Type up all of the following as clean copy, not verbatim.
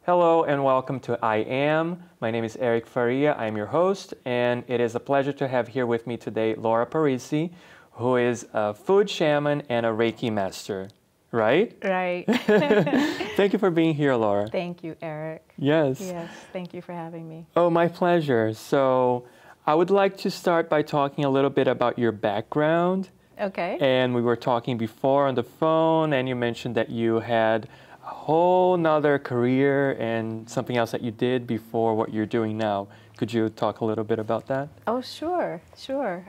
Hello and welcome to I Am. My name is Eric Faria. I'm your host, and it is a pleasure to have here with me today Laura Parisi, who is a food shaman and a Reiki master. Right? Right. Thank you for being here, Laura. Thank you, Eric. Yes. Yes, thank you for having me. Oh, my pleasure. So I would like to start by talking a little bit about your background. Okay. And we were talking before on the phone, and you mentioned that you had a whole nother career and something else that you did before what you're doing now. Could you talk a little bit about that? Oh, sure, sure.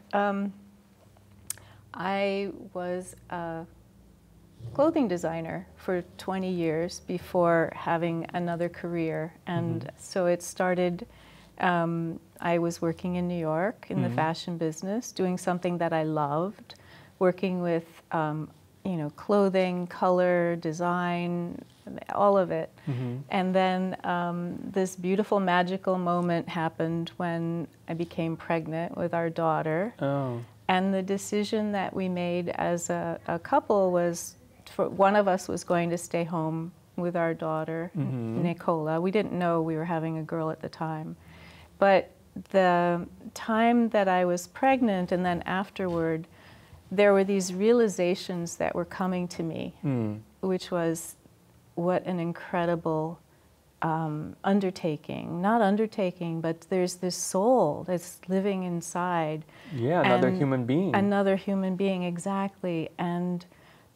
I was a clothing designer for 20 years before having another career. And so it started, I was working in New York in the fashion business, doing something that I loved, working with clothing, color, design, all of it. And then this beautiful, magical moment happened when I became pregnant with our daughter. Oh. And the decision that we made as a couple was, one of us was going to stay home with our daughter, Nicola. We didn't know we were having a girl at the time. But the time that I was pregnant and then afterward, there were these realizations that were coming to me, which was what an incredible undertaking. Not undertaking, but there's this soul that's living inside. Yeah, another human being. Another human being, exactly. And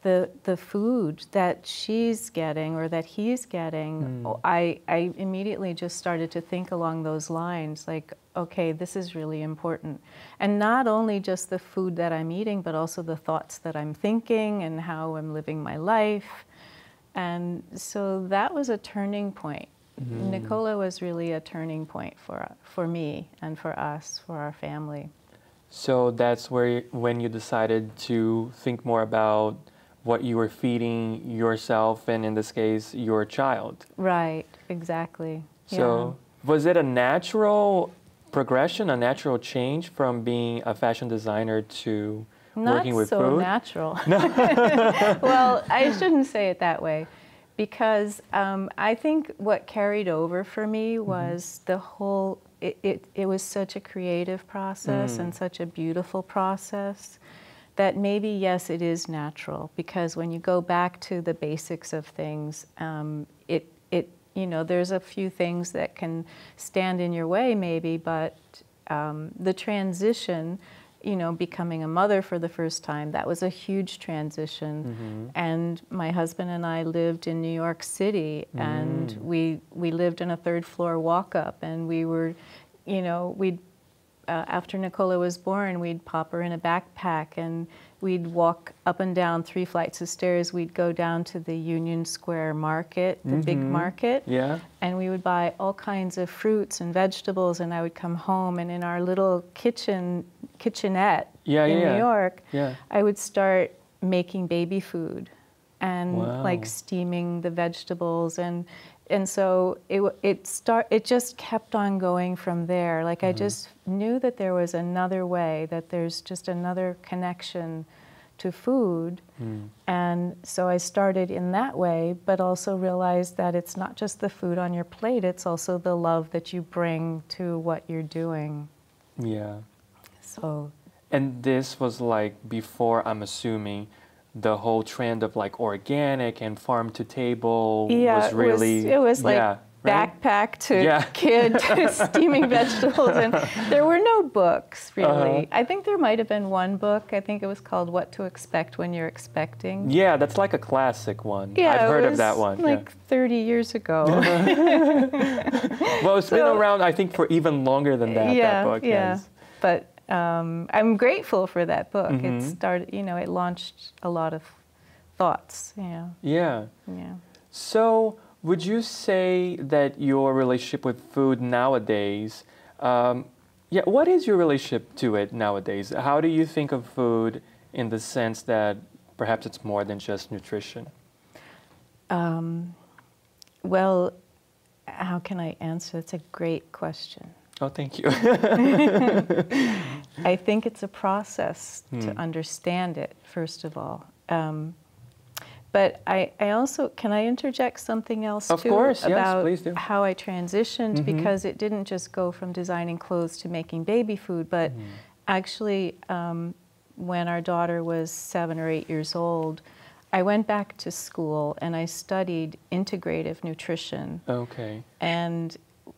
the food that she's getting or that he's getting, I immediately just started to think along those lines, like, okay, this is really important. And not only just the food that I'm eating, but also the thoughts that I'm thinking and how I'm living my life. And so that was a turning point. Nicola was really a turning point for me and for us, for our family. So that's when you decided to think more about what you were feeding yourself and, in this case, your child. Right, exactly. So was it a natural progression, a natural change from being a fashion designer to working with food? Not so natural. Well, I shouldn't say it that way, because I think what carried over for me was the whole, it was such a creative process and such a beautiful process that maybe, yes, it is natural, because when you go back to the basics of things, there's a few things that can stand in your way maybe, but the transition, becoming a mother for the first time, that was a huge transition. And my husband and I lived in New York City, and we lived in a third floor walk-up, and we were, we'd after Nicola was born, we'd pop her in a backpack and we'd walk up and down 3 flights of stairs. We'd go down to the Union Square market, the big market, and we would buy all kinds of fruits and vegetables, and I would come home, and in our little kitchenette in New York, I would start making baby food and like steaming the vegetables, and so it just kept on going from there. Like I just knew that there was another way, that there's just another connection to food. And so I started in that way, but also realized that it's not just the food on your plate, it's also the love that you bring to what you're doing. Yeah. So. And this was like before, I'm assuming, the whole trend of like organic and farm to table was really... it was like backpack to kid to steaming vegetables, and there were no books really. I think there might have been one book. I think it was called What to Expect When You're Expecting. Yeah, that's like a classic one. Yeah, I've heard of that one. Like 30 years ago. Well, it's been around, I think, for even longer than that, that book. Yes. But I'm grateful for that book. It started, it launched a lot of thoughts, Yeah. So would you say that your relationship with food nowadays, what is your relationship to it nowadays? How do you think of food in the sense that perhaps it's more than just nutrition? Well, how can I answer? It's a great question. Oh, thank you. I think it's a process to understand it, first of all. But I also, can I interject something else Of too? course, yes, about please do. how I transitioned, because it didn't just go from designing clothes to making baby food, but actually when our daughter was 7 or 8 years old, I went back to school and I studied integrative nutrition. Okay. And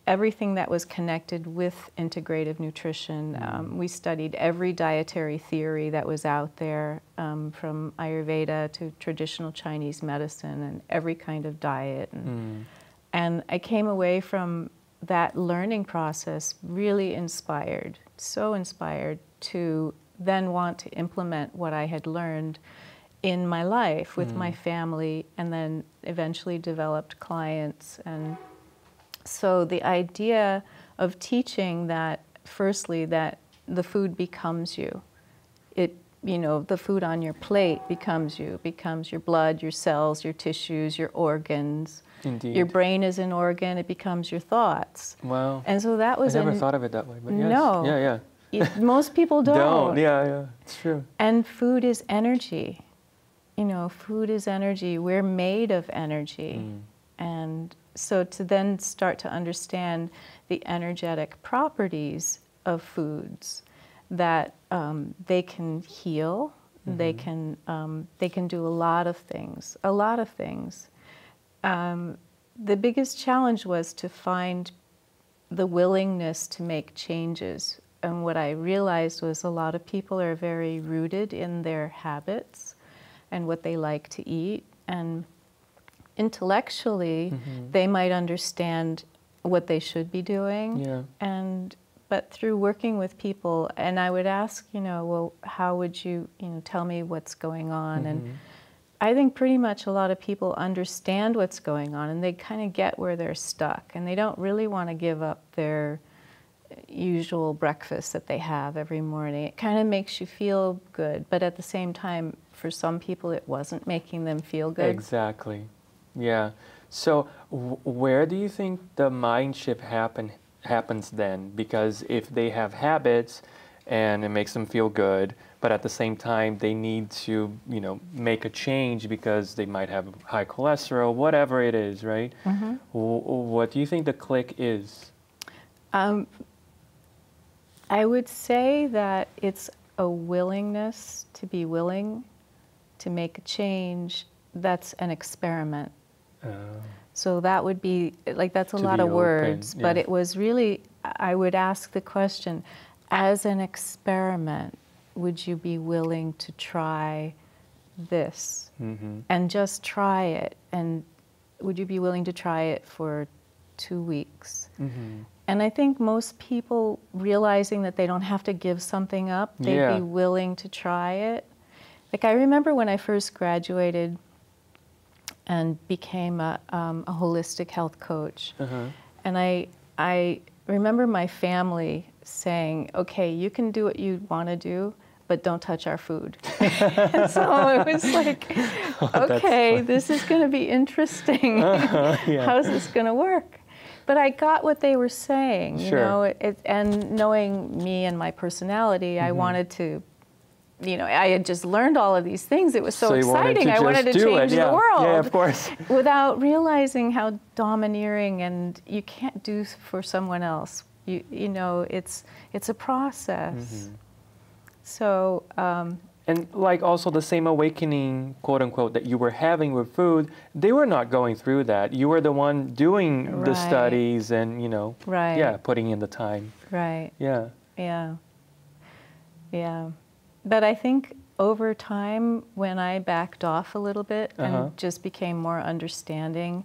everything that was connected with integrative nutrition. We studied every dietary theory that was out there, from Ayurveda to traditional Chinese medicine and every kind of diet. And I came away from that learning process really inspired, so inspired to then want to implement what I had learned in my life with my family, and then eventually developed clients. And so the idea of teaching that, firstly, that the food becomes you. The food on your plate becomes you, becomes your blood, your cells, your tissues, your organs. Indeed. Your brain is an organ, it becomes your thoughts. Wow. And so that was I never thought of it that way, but yes. No. Yeah, yeah. Most people don't. Yeah, it's true. And food is energy. Food is energy. We're made of energy. And so to then start to understand the energetic properties of foods, that they can heal, they can do a lot of things. The biggest challenge was to find the willingness to make changes. And what I realized was a lot of people are very rooted in their habits and what they like to eat. And intellectually, they might understand what they should be doing. Yeah. But through working with people, and I would ask, well, how would you, tell me what's going on? And I think pretty much a lot of people understand what's going on, and they kind of get where they're stuck, and they don't really want to give up their usual breakfast that they have every morning. It kind of makes you feel good, but at the same time, for some people, it wasn't making them feel good. Exactly. Yeah. So where do you think the mind shift happens then? Because if they have habits and it makes them feel good, but at the same time they need to, make a change because they might have high cholesterol, whatever it is, right? What do you think the click is? I would say that it's a willingness to be willing to make a change that's an experiment. So that would be, that's a lot of words, but it was really, I would ask the question, as an experiment, would you be willing to try this? And just try it. And would you be willing to try it for 2 weeks? And I think most people, realizing that they don't have to give something up, they'd be willing to try it. I remember when I first graduated and became a holistic health coach. And I remember my family saying, okay, you can do what you want to do, but don't touch our food. And so it was like, okay, this is going to be interesting. How's this going to work? But I got what they were saying, and knowing me and my personality, I wanted to, I had just learned all of these things. It was so exciting. I wanted to change the world. Yeah, of course. Without realizing how domineering, and you can't do for someone else. It's a process. So. And also the same awakening, quote unquote, that you were having with food, they were not going through that. You were the one doing the studies and, putting in the time. Right. Yeah. Yeah. Yeah. But I think over time, when I backed off a little bit and just became more understanding,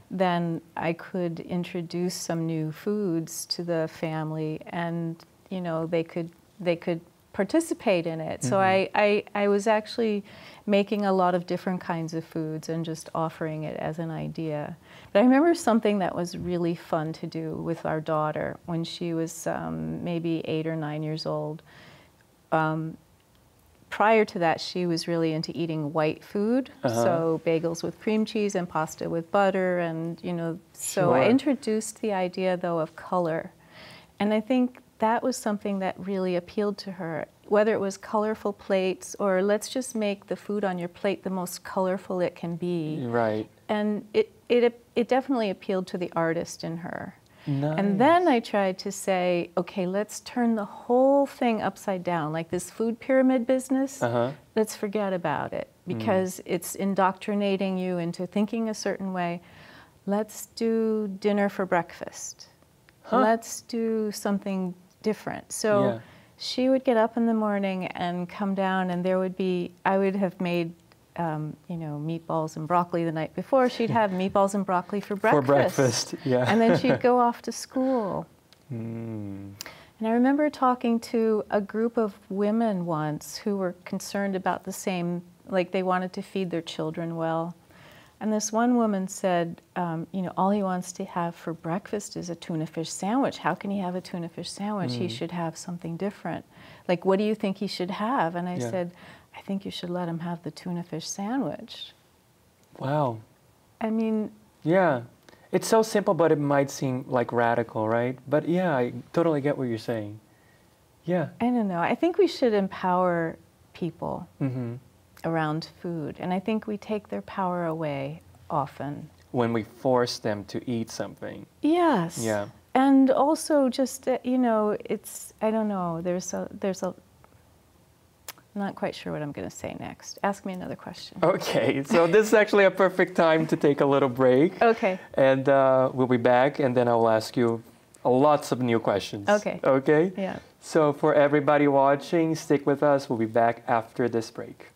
then I could introduce some new foods to the family, and they could participate in it. So I was actually making a lot of different kinds of foods and just offering it as an idea. But I remember something that was really fun to do with our daughter when she was maybe 8 or 9 years old. Prior to that, she was really into eating white food, so bagels with cream cheese and pasta with butter, and so I introduced the idea, though, of color. And I think that was something that really appealed to her. whether it was colorful plates or let's just make the food on your plate the most colorful it can be. Right. And it definitely appealed to the artist in her. Nice. And then I tried to say, okay, let's turn the whole thing upside down. Like this food pyramid business, let's forget about it because it's indoctrinating you into thinking a certain way. Let's do dinner for breakfast. Let's do something different. So she would get up in the morning and come down, and there would be, I would have made you know, meatballs and broccoli the night before. She'd have meatballs and broccoli for breakfast. For breakfast, yeah. And then she'd go off to school. And I remember talking to a group of women once who were concerned about the same, like they wanted to feed their children well. And this one woman said, you know, all he wants to have for breakfast is a tuna fish sandwich. How can he have a tuna fish sandwich? He should have something different. Like, what do you think he should have? And I said, I think you should let him have the tuna fish sandwich. Wow. I mean... Yeah. It's so simple, but it might seem like radical, right? But yeah, I totally get what you're saying. Yeah. I don't know. I think we should empower people around food. And I think we take their power away often. When we force them to eat something. Yes. Yeah. And also just, you know, it's, I don't know, there's a, I'm not quite sure what I'm going to say next. Ask me another question. Okay, so this is actually a perfect time to take a little break. Okay. And we'll be back, and then I will ask you lots of new questions. Okay. Okay? Yeah. So for everybody watching, stick with us. We'll be back after this break.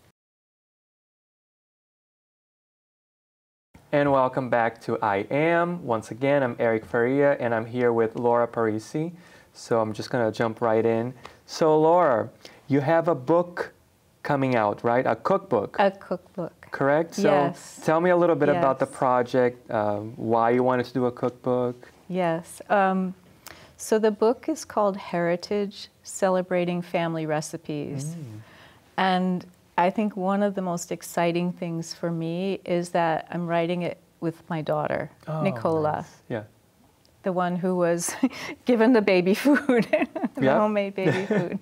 And welcome back to I Am. Once again, I'm Eric Faria, and I'm here with Laura Parisi. So I'm just going to jump right in. So Laura, you have a book coming out, right? A cookbook. A cookbook. Correct? So yes. Tell me a little bit about the project, why you wanted to do a cookbook. Yes. So the book is called Heritage, Celebrating Family Recipes. And I think one of the most exciting things for me is that I'm writing it with my daughter, Nicola. Nice. Yeah. The one who was given the baby food, the homemade baby food.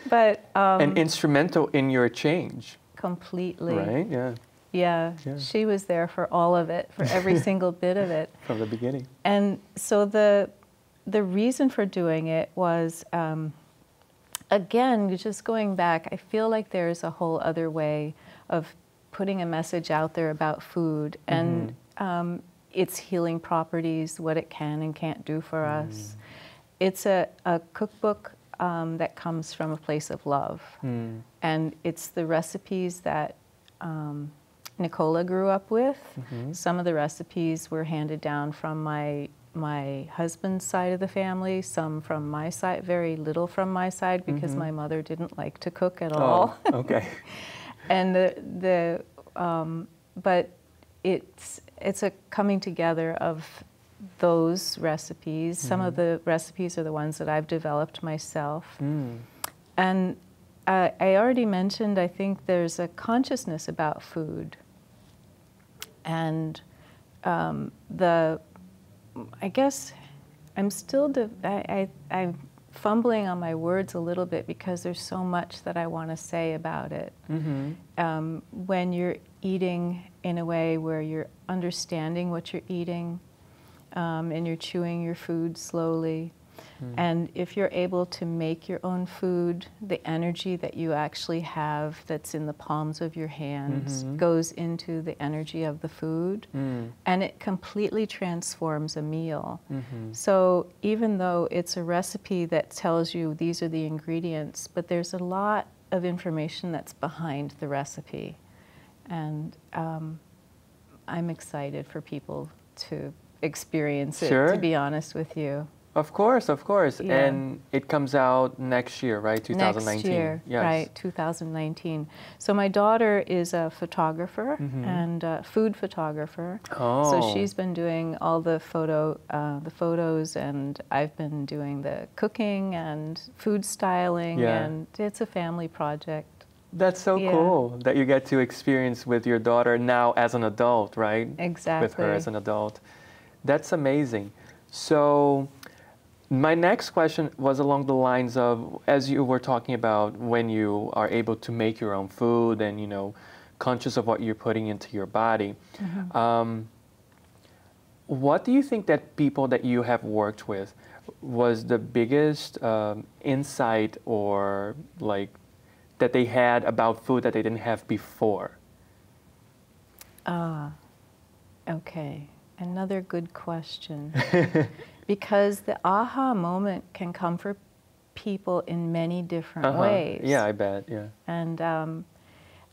But and instrumental in your change. Completely. Right? Yeah. Yeah. She was there for all of it, for every single bit of it. From the beginning. And so the reason for doing it was, again, just going back, I feel like there's a whole other way of putting a message out there about food and its healing properties, what it can and can't do for us. It's a cookbook that comes from a place of love. And it's the recipes that Nicola grew up with. Some of the recipes were handed down from my husband's side of the family, some from my side, very little from my side because my mother didn't like to cook at all. Okay. And but it's a coming together of those recipes. Some of the recipes are the ones that I've developed myself. And I already mentioned, I think there's a consciousness about food. And I guess I'm still, I'm fumbling on my words a little bit because there's so much that I want to say about it. When you're eating in a way where you're understanding what you're eating and you're chewing your food slowly, and if you're able to make your own food, the energy that you actually have that's in the palms of your hands goes into the energy of the food, and it completely transforms a meal. So even though it's a recipe that tells you these are the ingredients, but there's a lot of information that's behind the recipe. And I'm excited for people to experience it, to be honest with you. Of course, of course. Yeah. And it comes out next year, right? 2019. Next year, yes. right, 2019. So my daughter is a photographer and a food photographer. So she's been doing all the photos, and I've been doing the cooking and food styling, and it's a family project. That's so cool that you get to experience with your daughter now as an adult, right? Exactly. With her as an adult. That's amazing. So My next question was along the lines of, as you were talking about when you are able to make your own food and, you know, conscious of what you're putting into your body. What do you think that people that you have worked with was the biggest insight or like that they had about food that they didn't have before? Okay, another good question. Because the aha moment can come for people in many different ways. Yeah, I bet, yeah. And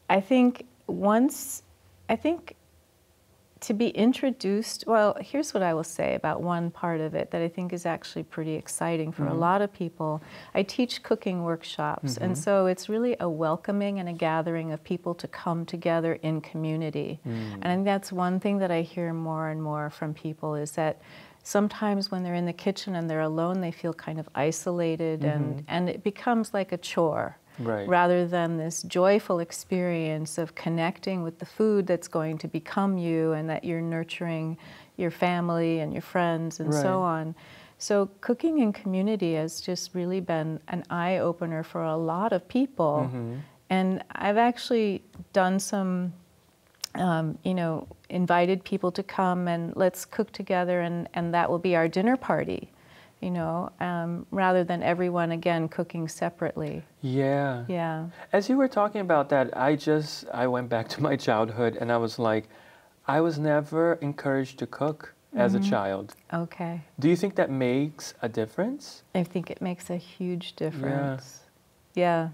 I think to be introduced, well, here's what I will say about one part of it that I think is actually pretty exciting for a lot of people. I teach cooking workshops, and so it's really a welcoming and a gathering of people to come together in community. And I think that's one thing that I hear more and more from people is that sometimes when they're in the kitchen and they're alone, they feel kind of isolated, and it becomes like a chore. Right. Rather than this joyful experience of connecting with the food that's going to become you and that you're nurturing your family and your friends and so on. So cooking in community has just really been an eye-opener for a lot of people. And I've actually done some, you know, invited people to come and let's cook together, and that will be our dinner party. You know, rather than everyone, again, cooking separately. Yeah. Yeah. As you were talking about that, I went back to my childhood and I was like, I was never encouraged to cook as a child. Okay. Do you think that makes a difference? I think it makes a huge difference. Yeah,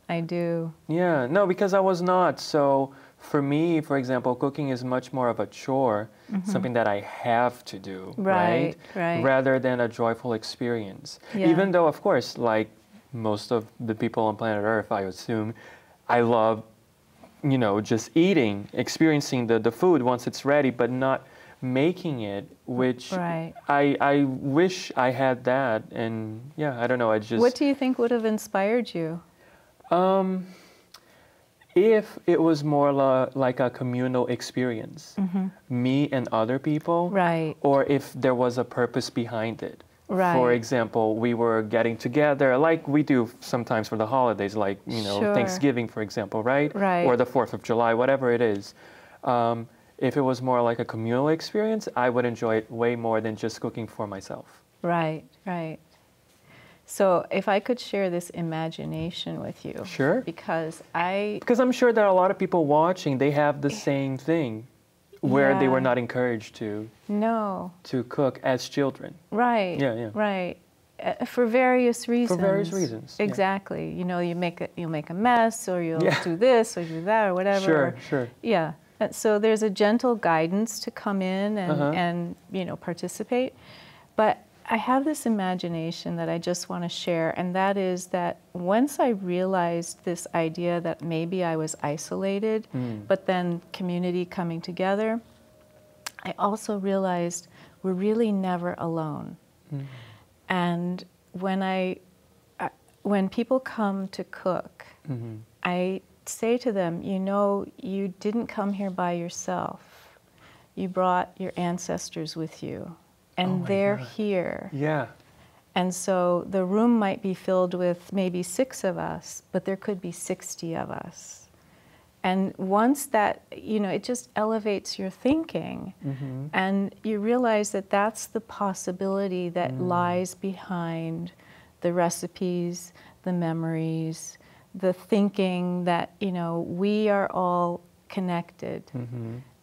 I do. Yeah, no, because I was not. So for me, for example, cooking is much more of a chore, something that I have to do, right? Rather than a joyful experience. Yeah. Even though, of course, like most of the people on planet Earth, I assume, I love, you know, just eating, experiencing the food once it's ready, but not making it, which I wish I had that. And yeah, I don't know, I just... What do you think would have inspired you? If it was more like a communal experience, me and other people, or if there was a purpose behind it. For example, we were getting together like we do sometimes for the holidays, like, you know, Thanksgiving, for example, right? Or the 4th of July, whatever it is. If it was more like a communal experience, I would enjoy it way more than just cooking for myself. Right. So if I could share this imagination with you. Sure. Because I'm sure there are a lot of people watching, they have the same thing where they were not encouraged to cook as children. Right. Yeah. Right. For various reasons. For various reasons. Exactly. You know, you'll make a mess, or you'll do this or do that or whatever. Sure. Yeah. So there's a gentle guidance to come in and you know, participate. But I have this imagination that I just want to share, and that is that once I realized this idea that maybe I was isolated, but then community coming together, I also realized we're really never alone. And when people come to cook, I say to them, you know, you didn't come here by yourself. You brought your ancestors with you. And they're here. Yeah. And so the room might be filled with maybe 6 of us, but there could be 60 of us. And once that, you know, it just elevates your thinking. And you realize that that's the possibility that lies behind the recipes, the memories, the thinking that, you know, we are all connected.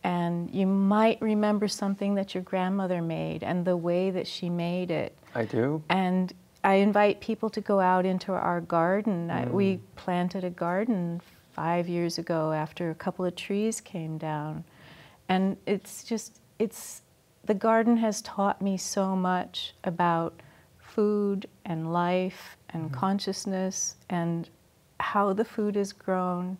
And you might remember something that your grandmother made and the way that she made it. I do. And I invite people to go out into our garden. We planted a garden 5 years ago after a couple of trees came down. And the garden has taught me so much about food and life and consciousness and how the food is grown,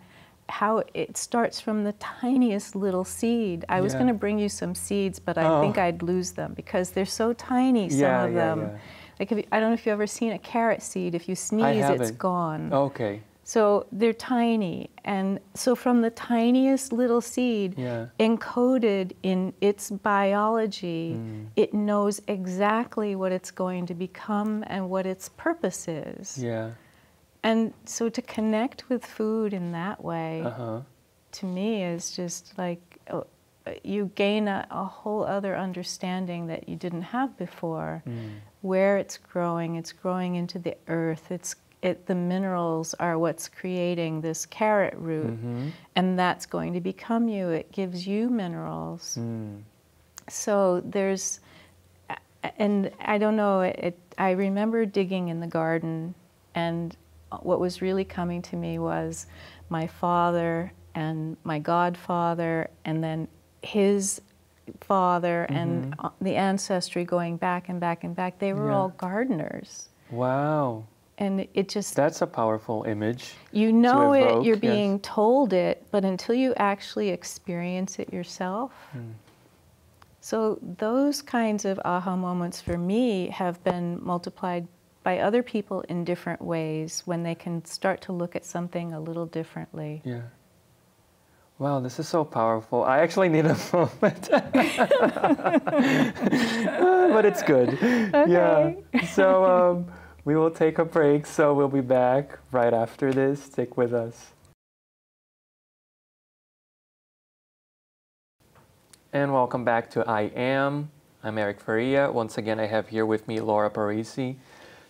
how it starts from the tiniest little seed. I was going to bring you some seeds, but I think I'd lose them because they're so tiny, some of them. Like I don't know if you've ever seen a carrot seed. If you sneeze, it's gone. Okay. So they're tiny. And so from the tiniest little seed, encoded in its biology, it knows exactly what it's going to become and what its purpose is. Yeah. And so to connect with food in that way, to me, is just like you gain a whole other understanding that you didn't have before. Where it's growing into the earth. The minerals are what's creating this carrot root, and that's going to become you. It gives you minerals. So there's, and I don't know, I remember digging in the garden, and what was really coming to me was my father and my godfather, and then his father, and the ancestry going back and back and back. They were all gardeners. Wow. And it just... That's a powerful image. You know it, you're being told it, but until you actually experience it yourself. So those kinds of aha moments for me have been multiplied by other people in different ways when they can start to look at something a little differently. Yeah. Wow, this is so powerful. I actually need a moment. But it's good. Okay. Yeah. So we will take a break, so we'll be back right after this. Stick with us. And welcome back to I Am. I'm Eric Faria. Once again, I have here with me Laura Parisi.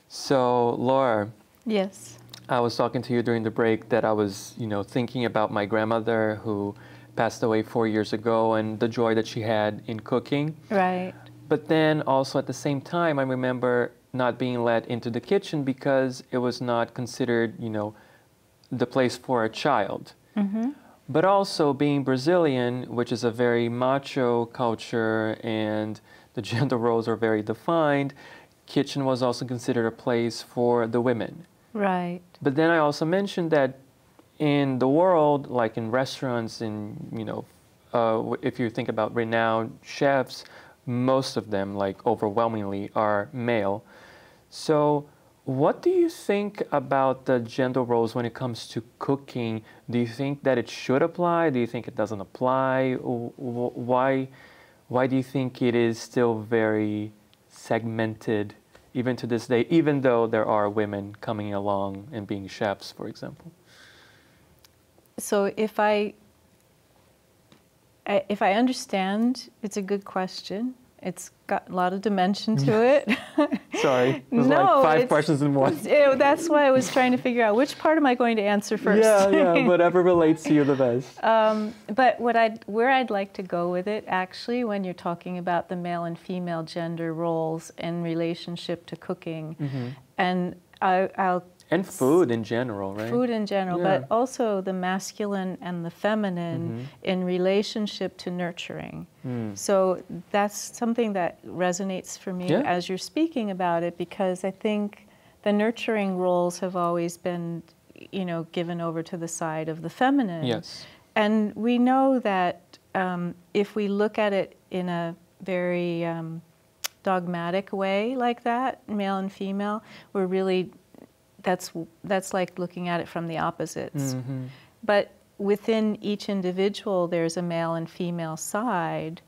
So, Laura. Yes. I was talking to you during the break that I was, thinking about my grandmother who passed away 4 years ago and the joy that she had in cooking. Right. But then also at the same time, I remember not being let into the kitchen because it was not considered, the place for a child. But also being Brazilian, which is a very macho culture and the gender roles are very defined, kitchen was also considered a place for the women. Right. But then I also mentioned that in the world, like in restaurants, if you think about renowned chefs, most of them, like overwhelmingly, are male. So what do you think about the gender roles when it comes to cooking? Do you think that it should apply? Do you think it doesn't apply? Why do you think it is still very segmented even to this day, even though there are women coming along and being chefs, for example? So if I understand, it's a good question. It's got a lot of dimension to it. Sorry, it was like 5 questions in one. That's why I was trying to figure out which part am I going to answer first. Yeah, whatever relates to you the best. But where I'd like to go with it, actually, when you're talking about the male and female gender roles in relationship to cooking, and and food in general, right? Food in general, but also the masculine and the feminine in relationship to nurturing. So that's something that resonates for me as you're speaking about it, because I think the nurturing roles have always been, given over to the side of the feminine. Yes. And we know that if we look at it in a very dogmatic way like that, male and female, we're really... That's like looking at it from the opposites. But within each individual, there's a male and female side.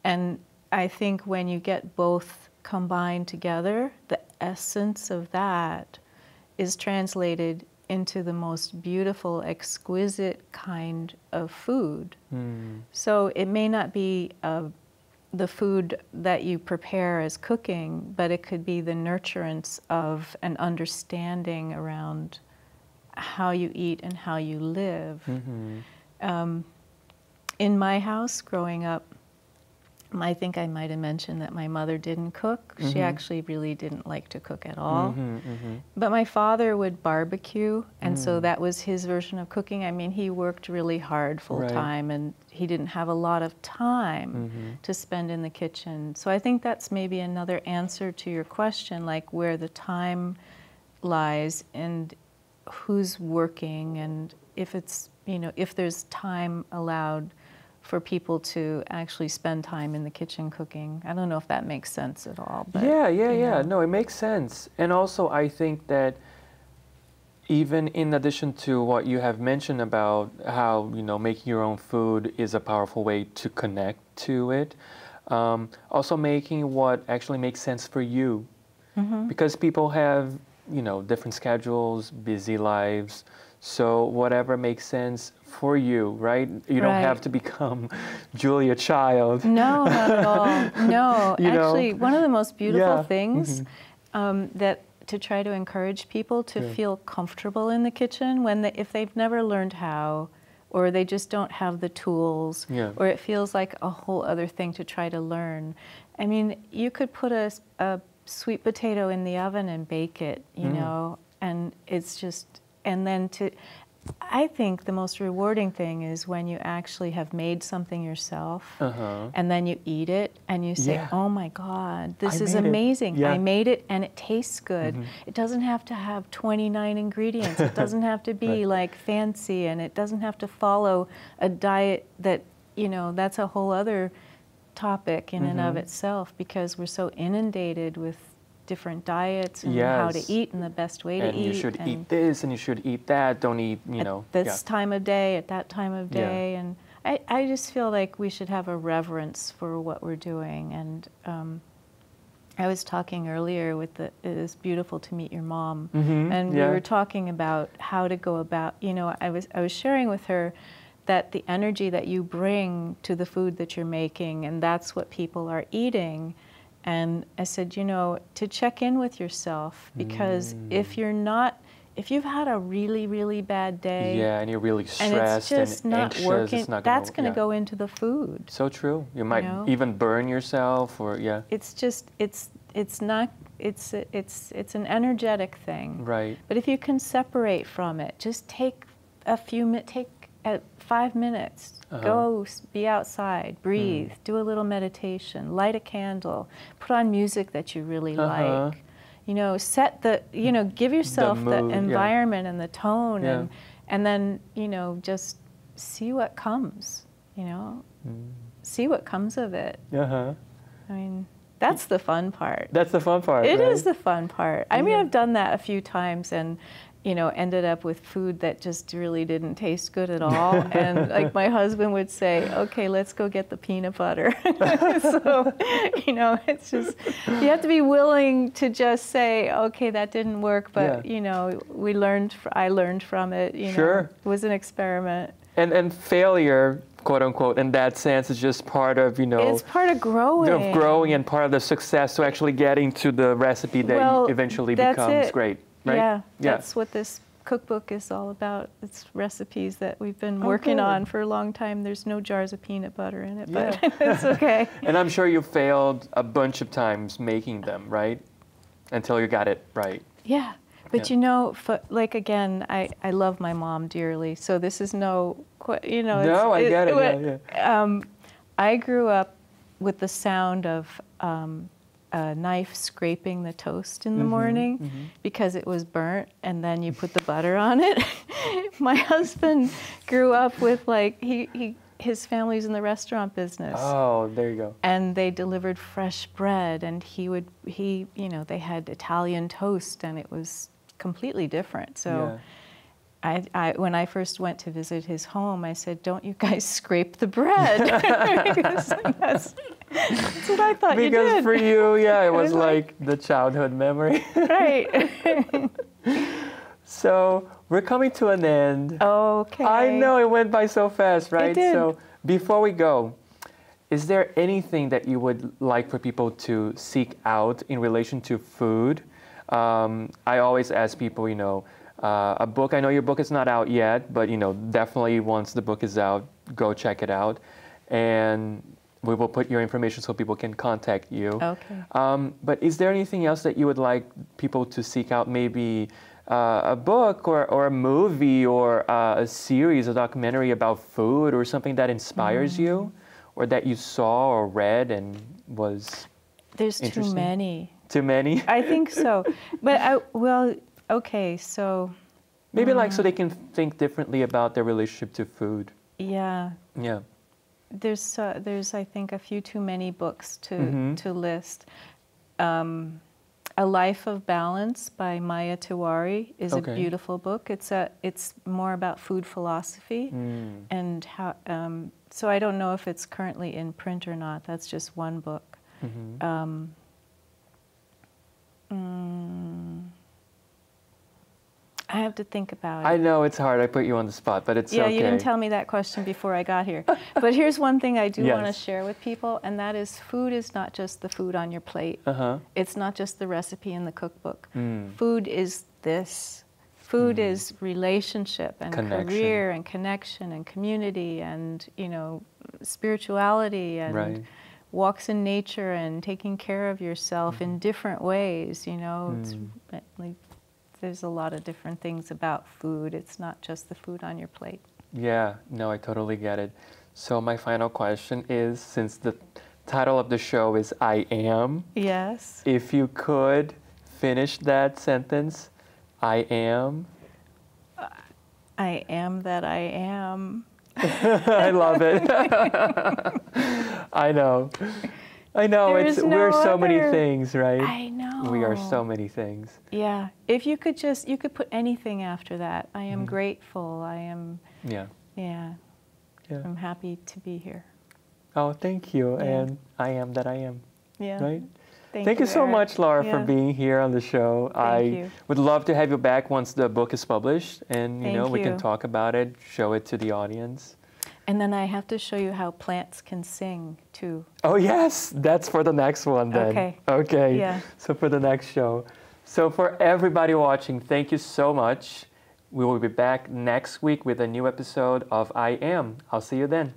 And I think when you get both combined together, the essence of that is translated into the most beautiful, exquisite kind of food. So it may not be the food that you prepare as cooking, but it could be the nurturance of an understanding around how you eat and how you live. In my house growing up, I think I might have mentioned that my mother didn't cook. She actually really didn't like to cook at all. But my father would barbecue, and so that was his version of cooking. I mean, he worked really hard full time, and he didn't have a lot of time to spend in the kitchen. So I think that's maybe another answer to your question, like where the time lies and who's working, and if it's, if there's time allowed for people to actually spend time in the kitchen cooking. I don't know if that makes sense at all. But, yeah. No, it makes sense. And also I think that, even in addition to what you have mentioned about how, making your own food is a powerful way to connect to it, also making what actually makes sense for you. Because people have, different schedules, busy lives. So whatever makes sense for you, right? You don't have to become Julia Child. No, not at all. No, actually, one of the most beautiful things that to try to encourage people to feel comfortable in the kitchen if they've never learned how, or they just don't have the tools, or it feels like a whole other thing to try to learn. I mean, you could put a sweet potato in the oven and bake it, you know, and it's just, and then I think the most rewarding thing is when you actually have made something yourself, and then you eat it and you say, oh my God, this is amazing. I made it and it tastes good. It doesn't have to have 29 ingredients. It doesn't have to be like fancy, and it doesn't have to follow a diet that, that's a whole other topic in and of itself, because we're so inundated with different diets and how to eat and the best way to eat. And you should eat this and you should eat that. Don't eat, at this time of day, at that time of day. And I just feel like we should have a reverence for what we're doing. And I was talking earlier with it is beautiful to meet your mom. And we were talking about how to go about, I was sharing with her that the energy that you bring to the food that you're making, and that's what people are eating. And I said, to check in with yourself, because if you've had a really, really bad day, and you're really stressed and it's just not anxious, working, it's not that's going to go into the food. So true. You might even burn yourself, or It's just it's an energetic thing. Right. But if you can separate from it, just take 5 minutes. Go be outside, breathe, do a little meditation, light a candle, put on music that you really like. Set the, give yourself the mood, environment and the tone, and then, just see what comes, see what comes of it. I mean, that's the fun part. That's the fun part, It is the fun part. I mean, I've done that a few times, and ended up with food that just really didn't taste good at all. And like my husband would say, okay, let's go get the peanut butter. So, it's just, you have to be willing to just say, okay, that didn't work, but, I learned from it. It was an experiment. And failure, quote unquote, in that sense is just part of, it's part of growing. Of growing, and part of the success to actually getting to the recipe that eventually becomes great. Right? Yeah, that's what this cookbook is all about. It's recipes that we've been working on for a long time. There's no jars of peanut butter in it, but it's okay. And I'm sure you failed a bunch of times making them, right? Until you got it right. Yeah, but again, I love my mom dearly, so this is no, No, I get it, I grew up with the sound of a knife scraping the toast in the morning because it was burnt, and then you put the butter on it. My husband grew up with his family's in the restaurant business. Oh, there you go. And they delivered fresh bread, and they had Italian toast, and it was completely different. So when I first went to visit his home, I said, "Don't you guys scrape the bread?" Because that's what I thought you did. Because for you, it was like the childhood memory. Right. So we're coming to an end. Okay. I know, it went by so fast, right? It did. So before we go, is there anything that you would like for people to seek out in relation to food? I always ask people, a book. I know your book is not out yet, but definitely once the book is out, go check it out, and we will put your information so people can contact you. Okay. But is there anything else that you would like people to seek out? Maybe a book or a movie or a series, a documentary about food, or something that inspires you, or that you saw or read and was There's too many. Too many? I think so. But okay, so maybe so they can think differently about their relationship to food. Yeah. Yeah. There's I think a few too many books to list. A Life of Balance by Maya Tiwari is a beautiful book. It's more about food philosophy and how. So I don't know if it's currently in print or not. That's just one book. I have to think about it. I know it's hard. I put you on the spot, but it's okay. Yeah, you didn't tell me that question before I got here. But here's one thing I do want to share with people, and that is food is not just the food on your plate. It's not just the recipe in the cookbook. Food is this. Food is relationship and career and connection and community and, you know, spirituality and walks in nature and taking care of yourself in different ways, you know. It's like, there's a lot of different things about food. It's not just the food on your plate. Yeah, no, I totally get it. So my final question is, since the title of the show is I Am. Yes. If you could finish that sentence, I am. I am that I am. I love it. I know. We're so many things, right? I know. We are so many things. Yeah. If you could you could put anything after that. I am grateful. I am. Yeah. I'm happy to be here. Oh, thank you. Yeah. And I am that I am. Yeah. Right? Thank you so Eric. much, Laura, for being here on the show. Thank you. Would love to have you back once the book is published, and we can talk about it, show it to the audience. And then I have to show you how plants can sing, too. Oh, yes. That's for the next one, then. Okay. Yeah. So for the next show. So for everybody watching, thank you so much. We will be back next week with a new episode of I Am. I'll see you then.